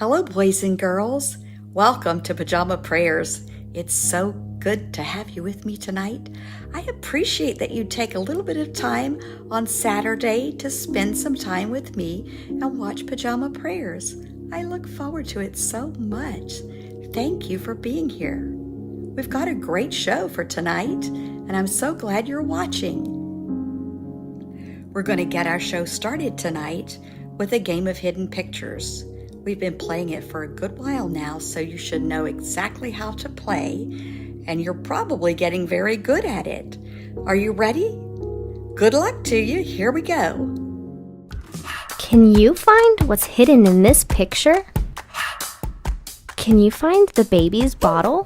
Hello, boys and girls. Welcome to Pajama Prayers. It's so good to have you with me tonight. I appreciate that you take a little bit of time on Saturday to spend some time with me and watch Pajama Prayers. I look forward to it so much. Thank you for being here. We've got a great show for tonight, and I'm so glad you're watching. We're going to get our show started tonight with a game of hidden pictures. We've been playing it for a good while now, so you should know exactly how to play, and you're probably getting very good at it. Are you ready? Good luck to you. Here we go. Can you find what's hidden in this picture? Can you find the baby's bottle?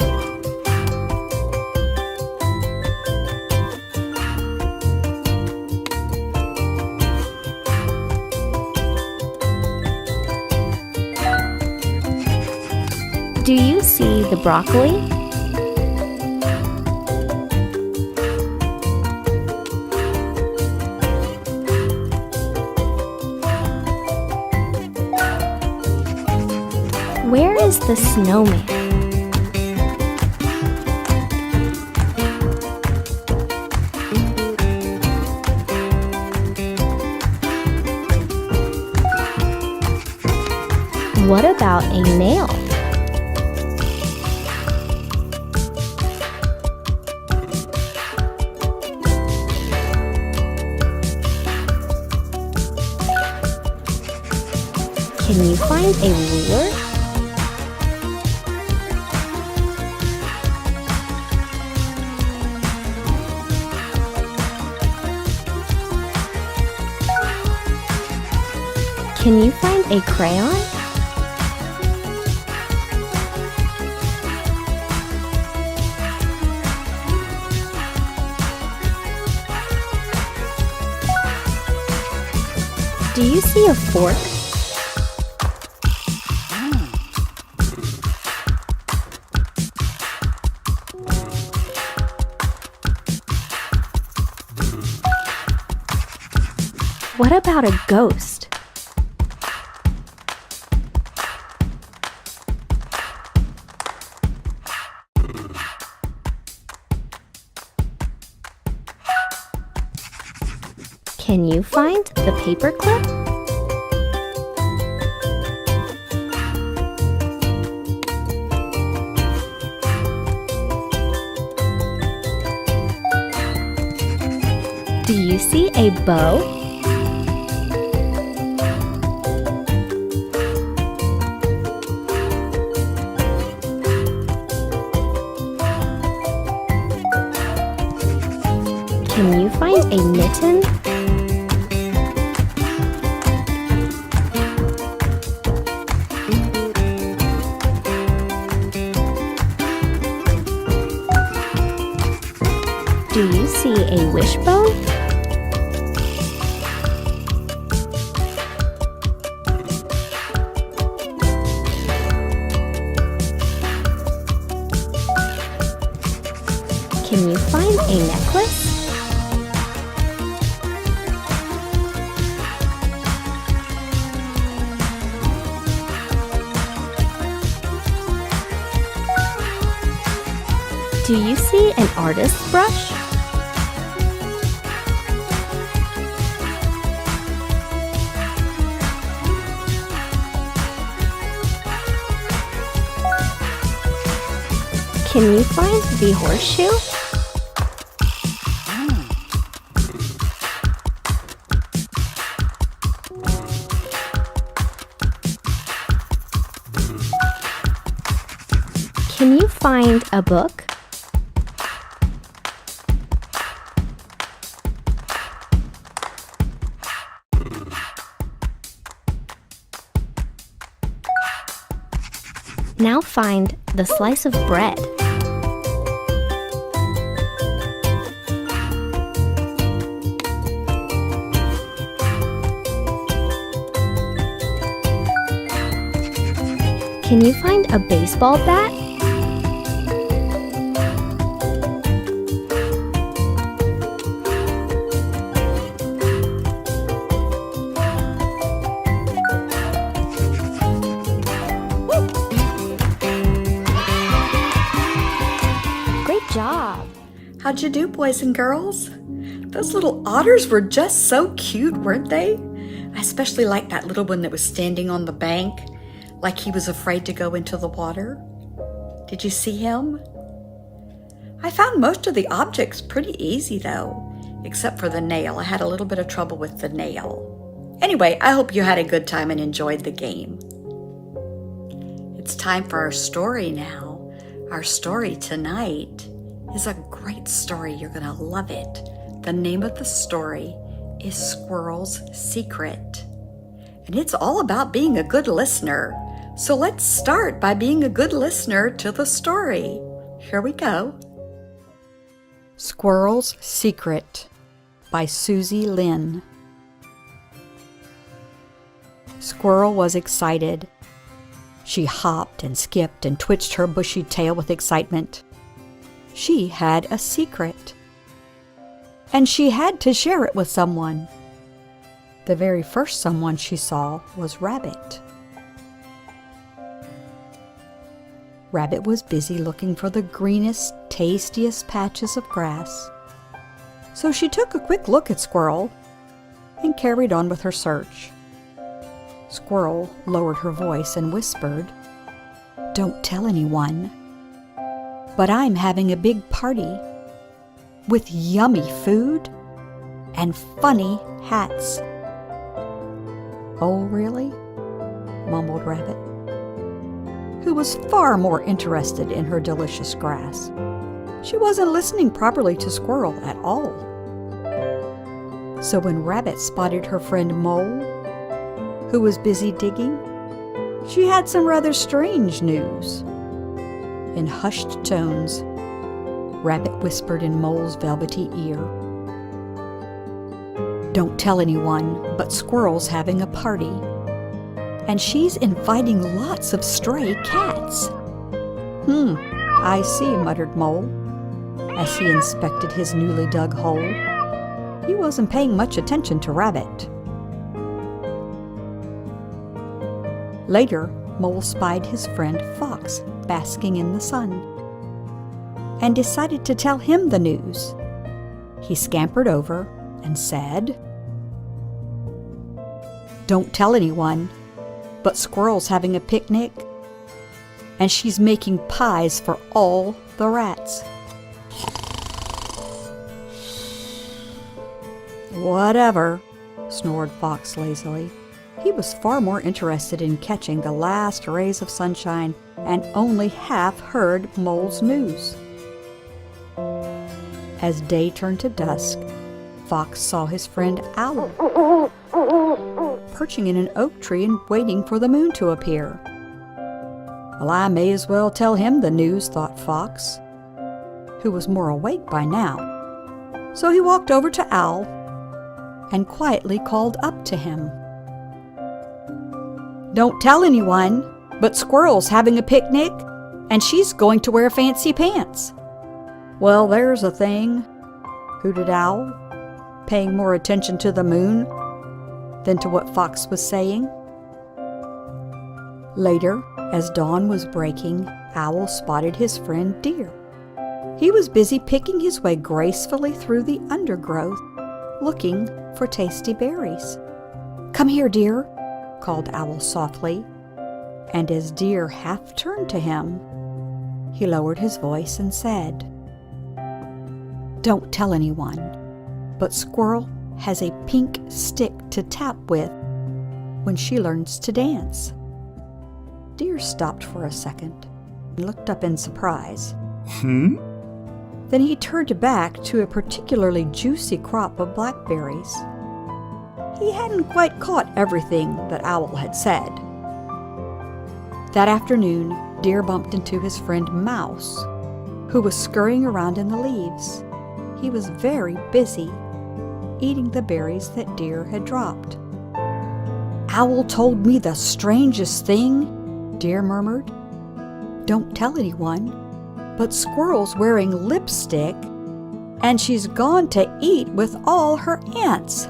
Do you see the broccoli? Where is the snowman? What about a nail? Can you find a ruler? Can you find a crayon? Do you see a fork? What about a ghost? Can you find the paperclip? Do you see a bow? Can you find a mitten? Do you see a wishbone? Can you find a necklace? Do you see an artist's brush? Can you find the horseshoe? Can you find a book? Now find the slice of bread. Can you find a baseball bat? How'd you do, boys and girls? Those little otters were just so cute, weren't they? I especially liked that little one that was standing on the bank, like he was afraid to go into the water. Did you see him? I found most of the objects pretty easy though, except for the nail. I had a little bit of trouble with the nail. Anyway, I hope you had a good time and enjoyed the game. It's time for our story now. Our story tonight is a great story. You're going to love it. The name of the story is Squirrel's Secret. And it's all about being a good listener. So let's start by being a good listener to the story. Here we go. Squirrel's Secret by Susie Lynn. Squirrel was excited. She hopped and skipped and twitched her bushy tail with excitement. She had a secret. And she had to share it with someone. The very first someone she saw was Rabbit. Rabbit was busy looking for the greenest, tastiest patches of grass. So she took a quick look at Squirrel and carried on with her search. Squirrel lowered her voice and whispered, "Don't tell anyone, but I'm having a big party with yummy food and funny hats." "Oh, really?" mumbled Rabbit, who was far more interested in her delicious grass. She wasn't listening properly to Squirrel at all. So when Rabbit spotted her friend Mole, who was busy digging, she had some rather strange news. In hushed tones, Rabbit whispered in Mole's velvety ear, "Don't tell anyone, but Squirrel's having a party, and she's inviting lots of stray cats." I see," muttered Mole, as he inspected his newly dug hole. He wasn't paying much attention to Rabbit. Later, Mole spied his friend Fox basking in the sun and decided to tell him the news. He scampered over and said, "Don't tell anyone, but Squirrel's having a picnic, and she's making pies for all the rats." "Whatever," snored Fox lazily. He was far more interested in catching the last rays of sunshine and only half heard Mole's news. As day turned to dusk, Fox saw his friend Owl perching in an oak tree and waiting for the moon to appear. "Well, I may as well tell him the news," thought Fox, who was more awake by now. So he walked over to Owl and quietly called up to him, "Don't tell anyone, but Squirrel's having a picnic, and she's going to wear fancy pants." "Well, there's a thing," hooted Owl, paying more attention to the moon than to what Fox was saying. Later, as dawn was breaking, Owl spotted his friend Deer. He was busy picking his way gracefully through the undergrowth, looking for tasty berries. "Come here, Deer," called Owl softly, and as Deer half turned to him, he lowered his voice and said, "Don't tell anyone, but Squirrel has a pink stick to tap with when she learns to dance." Deer stopped for a second and looked up in surprise. Then he turned back to a particularly juicy crop of blackberries. He hadn't quite caught everything that Owl had said. That afternoon, Deer bumped into his friend Mouse, who was scurrying around in the leaves. He was very busy eating the berries that Deer had dropped. "Owl told me the strangest thing," Deer murmured. "Don't tell anyone, but Squirrel's wearing lipstick, and she's gone to eat with all her aunts."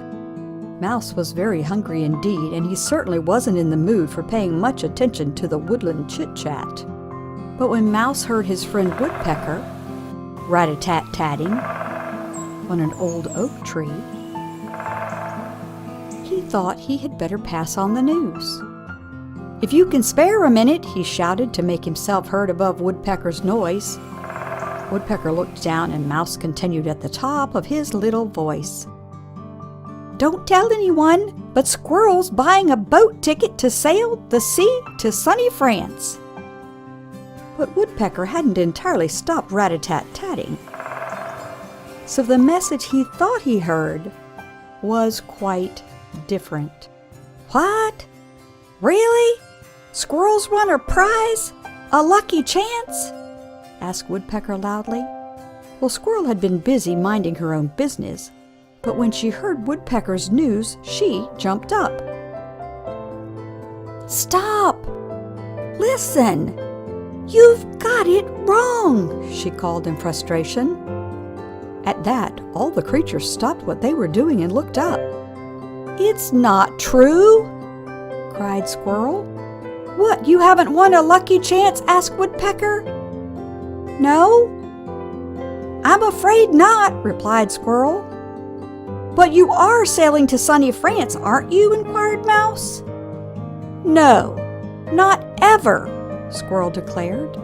Mouse was very hungry indeed, and he certainly wasn't in the mood for paying much attention to the woodland chit-chat. But when Mouse heard his friend Woodpecker, rat-a-tat-tatting on an old oak tree, he thought he had better pass on the news. "If you can spare a minute," he shouted to make himself heard above Woodpecker's noise. Woodpecker looked down, and Mouse continued at the top of his little voice. "Don't tell anyone, but Squirrel's buying a boat ticket to sail the sea to sunny France." But Woodpecker hadn't entirely stopped rat-a-tat-tatting, so the message he thought he heard was quite different. "What? Really? Squirrels won a prize? A lucky chance?" asked Woodpecker loudly. Well, Squirrel had been busy minding her own business, but when she heard Woodpecker's news, she jumped up. "Stop! Listen! You've got it wrong!" she called in frustration. At that, all the creatures stopped what they were doing and looked up. "It's not true!" cried Squirrel. "What, you haven't won a lucky chance?" asked Woodpecker. "No, I'm afraid not," replied Squirrel. "But you are sailing to sunny France, aren't you?" inquired Mouse. "No, not ever," Squirrel declared.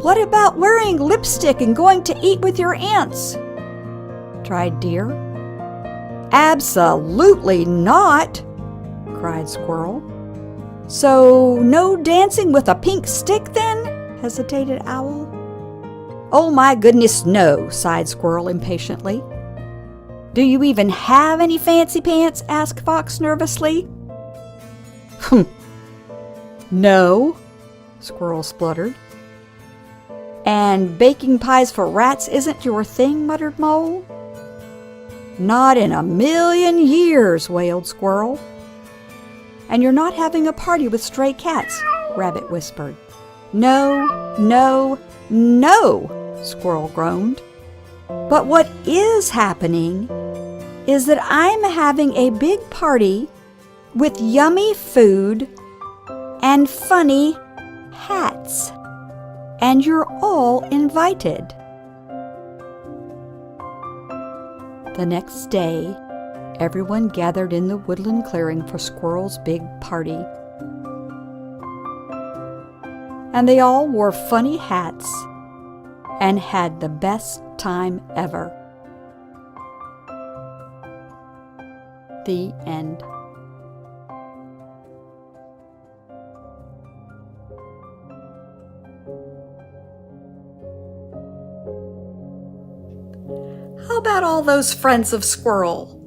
"What about wearing lipstick and going to eat with your aunts?" tried Deer. "Absolutely not," cried Squirrel. "So no dancing with a pink stick then?" hesitated Owl. "Oh my goodness, no," sighed Squirrel impatiently. "Do you even have any fancy pants?" asked Fox nervously. "No," Squirrel spluttered. "And baking pies for rats isn't your thing?" muttered Mole. "Not in a million years," wailed Squirrel. "And you're not having a party with stray cats?" Rabbit whispered. "No, no, no," Squirrel groaned. "But what is happening is that I'm having a big party with yummy food and funny hats, and you're all invited." The next day, everyone gathered in the woodland clearing for Squirrel's big party. And they all wore funny hats and had the best time ever. The end. How about all those friends of Squirrel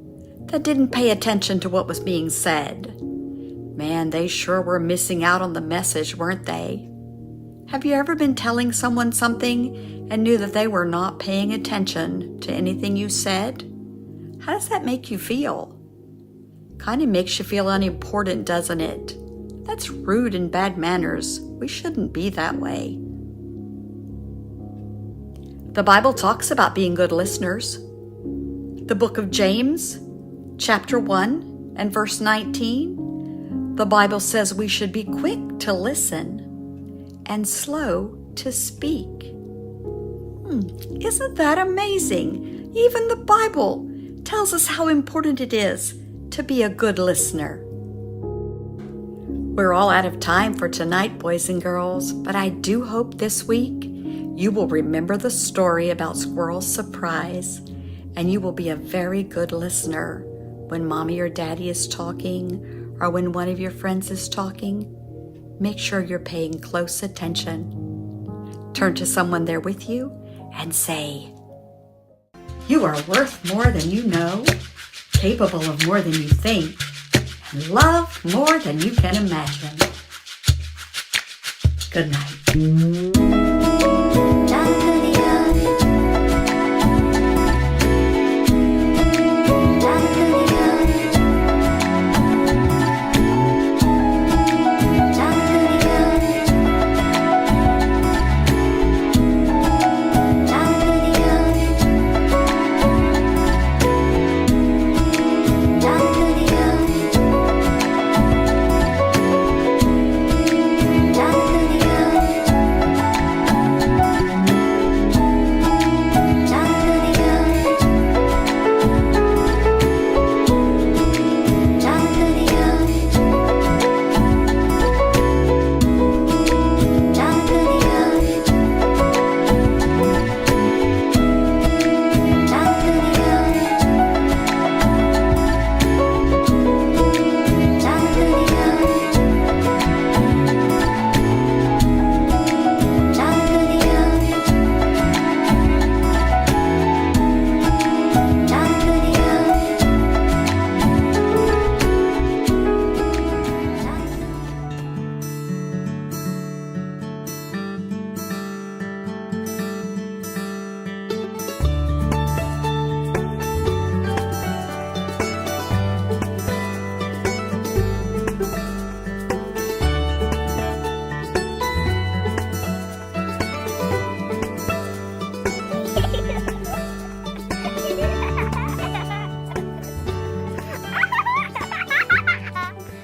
that didn't pay attention to what was being said? Man, they sure were missing out on the message, weren't they? Have you ever been telling someone something and knew that they were not paying attention to anything you said? How does that make you feel? Kind of makes you feel unimportant, doesn't it? That's rude and bad manners. We shouldn't be that way. The Bible talks about being good listeners. The book of James, chapter 1 and verse 19, the Bible says we should be quick to listen and slow to speak. Isn't that amazing? Even the Bible tells us how important it is to be a good listener. We're all out of time for tonight, boys and girls, but I do hope this week you will remember the story about Squirrel's surprise, and you will be a very good listener when Mommy or Daddy is talking or when one of your friends is talking. Make sure you're paying close attention. Turn to someone there with you and say, "You are worth more than you know, capable of more than you think, and love more than you can imagine." Good night.